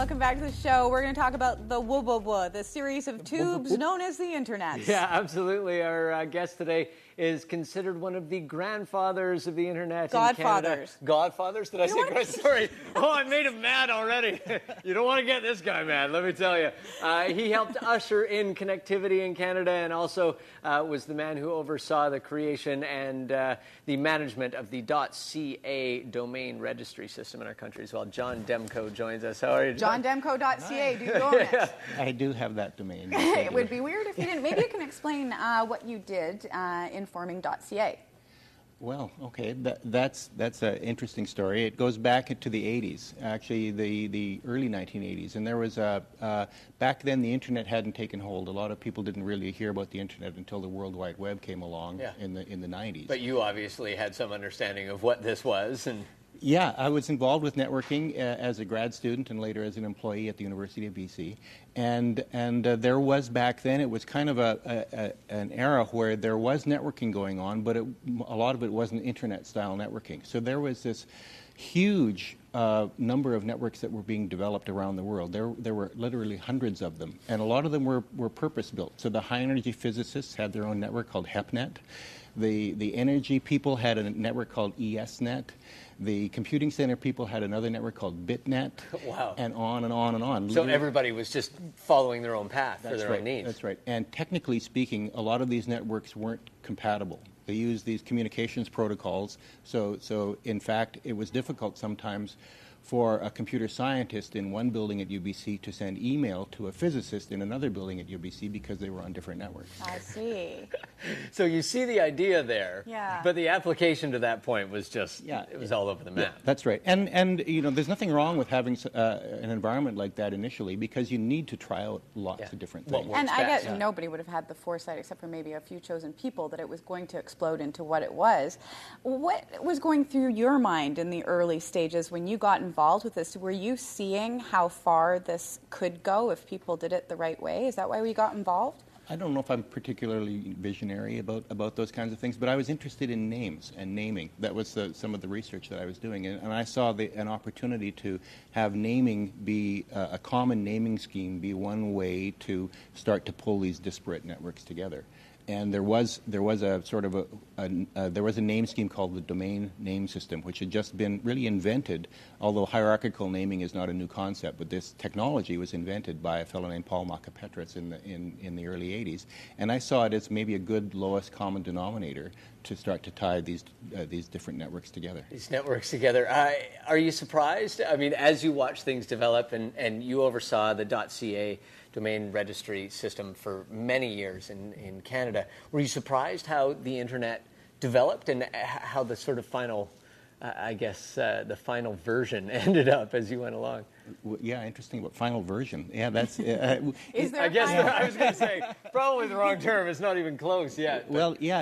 welcome back to the show. We're going to talk about the WWW, the series of tubes known as the Internet. Yeah, absolutely. Our guest today is considered one of the grandfathers of the Internet in Canada. Godfathers? Did I say grand? Sorry. Oh, I made him mad already. You don't want to get this guy mad, let me tell you. He helped usher in connectivity in Canada and also was the man who oversaw the creation and the management of the .ca domain registry system in our country as well. John Demco joins us. How are you, John? JohnDemco.ca. Do you own it? I do have that domain. It would be weird if you didn't. Maybe you can explain what you did in forming .ca. Well, okay, that's an interesting story. It goes back into the 80s, actually the early 1980s, and there was back then the Internet hadn't taken hold. A lot of people didn't really hear about the Internet until the World Wide Web came along in the 90s. But you obviously had some understanding of what this was, and yeah, I was involved with networking as a grad student and later as an employee at the University of BC. And there was back then, it was kind of an era where there was networking going on, but a lot of it wasn't Internet-style networking. So there was this huge number of networks that were being developed around the world. There were literally hundreds of them, and a lot of them were purpose-built. So the high-energy physicists had their own network called HEPNet. The energy people had a network called ESNet. The computing center people had another network called BitNet. Wow. And on and on and on. So everybody was just following their own path for their own needs. That's right. And technically speaking, a lot of these networks weren't compatible. They used these communications protocols. So in fact, it was difficult sometimes for a computer scientist in one building at UBC to send email to a physicist in another building at UBC because they were on different networks. I see. So you see the idea there, yeah. But the application to that point was just, it was all over the map. Yeah, that's right. And you know, there's nothing wrong with having an environment like that initially because you need to try out lots of different things. And I guess nobody would have had the foresight, except for maybe a few chosen people, that it was going to explode into what it was. What was going through your mind in the early stages when you got involved with this? Were you seeing how far this could go if people did it the right way? Is that why we got involved? I don't know if I'm particularly visionary about those kinds of things, but I was interested in names and naming. That was some of the research that I was doing, and I saw an opportunity to have naming be a common naming scheme be one way to start to pull these disparate networks together. And there was a sort of there was a name scheme called the domain name system, which had just been really invented. Although hierarchical naming is not a new concept, but this technology was invented by a fellow named Paul Makapetritz in the early 80s. And I saw it as maybe a good lowest common denominator to start to tie these different networks together. These networks together. Are you surprised? I mean, as you watch things develop, and you oversaw the .ca domain registry system for many years in Canada, were you surprised how the Internet developed and how the sort of final, the final version ended up as you went along? Yeah, interesting. But final version? Yeah, that's. Is there? I was going to say probably the wrong term. It's not even close yet. But. Well, yeah,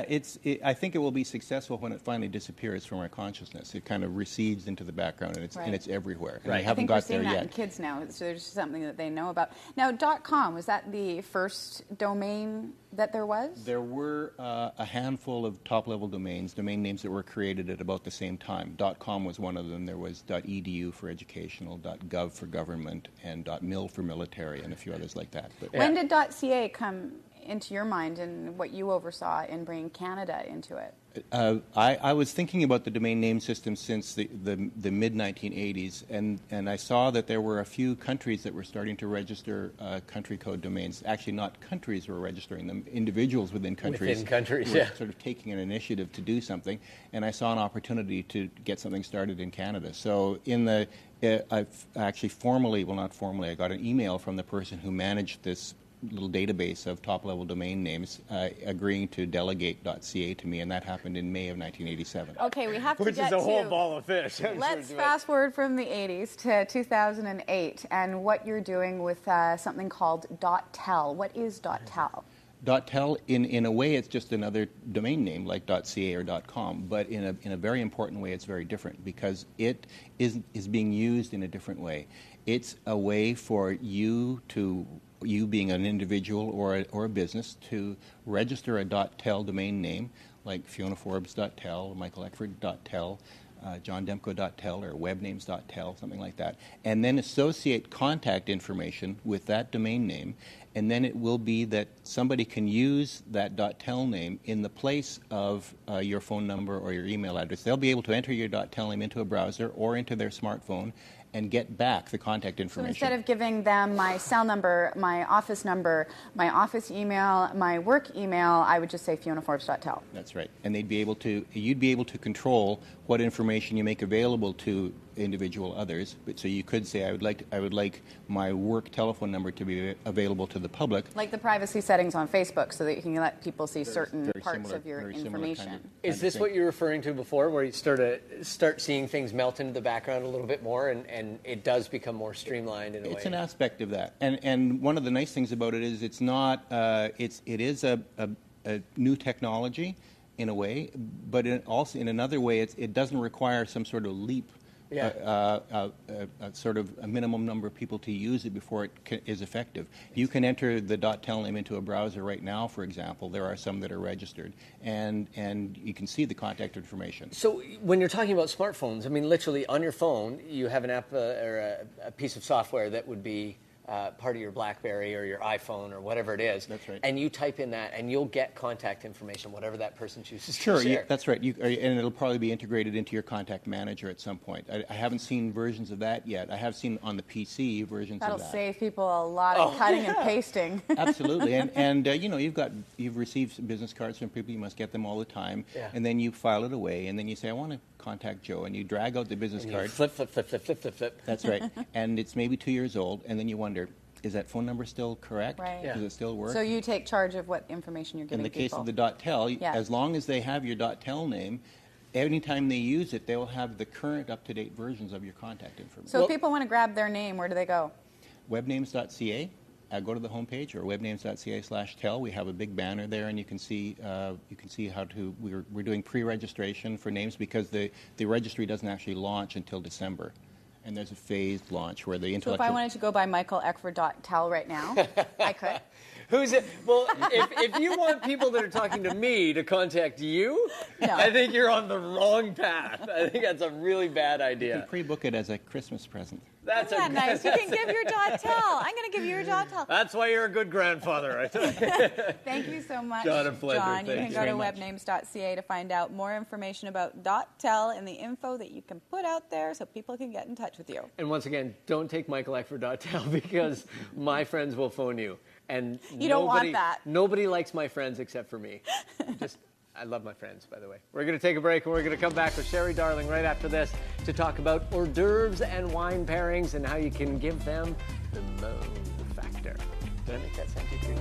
I think it will be successful when it finally disappears from our consciousness. It kind of recedes into the background, and it's everywhere. And right. we haven't got there yet. I think we're seeing that in kids now. So there's something that they know about. Now, .com, was that the first domain that there was? There were a handful of top-level domain names that were created at about the same time. .com was one of them. There was .edu for educational, .gov for government, and .mil for military, and a few others like that. But, when did .ca come into your mind and what you oversaw in bringing Canada into it? I was thinking about the domain name system since the mid-1980s, and I saw that there were a few countries that were starting to register country code domains. Actually, not countries were registering them, individuals within countries. were sort of taking an initiative to do something, and I saw an opportunity to get something started in Canada. So I've actually I got an email from the person who managed this little database of top-level domain names agreeing to delegate .ca to me, and that happened in May of 1987. Okay, we have to Which get is a whole to, ball of fish. Let's fast forward from the 80s to 2008 and what you're doing with something called .tel. What is .tel? .tel, in a way, it's just another domain name like .ca or .com, but in a very important way, it's very different because it is being used in a different way. It's a way for you being an individual or a business to register a .tel domain name like FionaForbes.tel, Michael Eckford.tel, johndemco.tel or webnames.tel, something like that, and then associate contact information with that domain name, and then it will be that somebody can use that .tel name in the place of your phone number or your email address. They'll be able to enter your .tel name into a browser or into their smartphone and get back the contact information. So instead of giving them my cell number, my office email, my work email, I would just say FionaForbes.tel. That's right. And you'd be able to control what information you make available to individual others. But so you could say, I would like my work telephone number to be available to the public. Like the privacy settings on Facebook, so that you can let people see certain parts of your information. Is this what you're referring to before, where you start seeing things melt into the background a little bit more, and it does become more streamlined in a way? It's an aspect of that. And one of the nice things about it is it is a new technology in a way, but also in another way, it doesn't require some sort of leap. A sort of a minimum number of people to use it before it is effective. You can enter the .tel name into a browser right now, for example. There are some that are registered, and you can see the contact information. So when you're talking about smartphones, I mean, literally on your phone, you have an app or a piece of software that would be part of your BlackBerry or your iPhone or whatever it is. That's right. And you type in that, and you'll get contact information, whatever that person chooses to share. Sure, that's right. And it'll probably be integrated into your contact manager at some point. I haven't seen versions of that yet. I have seen on the PC versions of that. That'll save people a lot of cutting and pasting. Absolutely. And you've received business cards from people. You must get them all the time. Yeah. And then you file it away, and then you say, I want to contact Joe, and you drag out the business card. Flip. That's right. And it's maybe 2 years old, and then you wonder, is that phone number still correct? Right. Does it still work? So you take charge of what information you're giving people. In the case of the .tel, as long as they have your .tel name, anytime they use it, they will have the current up-to-date versions of your contact information. So if people want to grab their name, where do they go? Webnames.ca. Go to the homepage, or webnames.ca/tel. We have a big banner there, and you can see how to. We're doing pre-registration for names because the registry doesn't actually launch until December. And there's a phased launch where the intellectual... So if I wanted to go by michaeleckford.tel right now, I could? Who's it? Well, if you want people that are talking to me to contact you, no. I think you're on the wrong path. I think that's a really bad idea. You can pre-book it as a Christmas present. That's nice. You can give your .tel. I'm going to give you your .tel. That's why you're a good grandfather, I think. Thank you so much, John. You can go to webnames.ca to find out more information about .tel and the info that you can put out there so people can get in touch with you. And once again, don't take michaeleckford.tel because my friends will phone you. And you don't want that. Nobody likes my friends except for me. I love my friends, by the way. We're going to take a break, and we're going to come back with Sherry Darling right after this to talk about hors d'oeuvres and wine pairings and how you can give them the mo factor. Did I make that sound too creepy?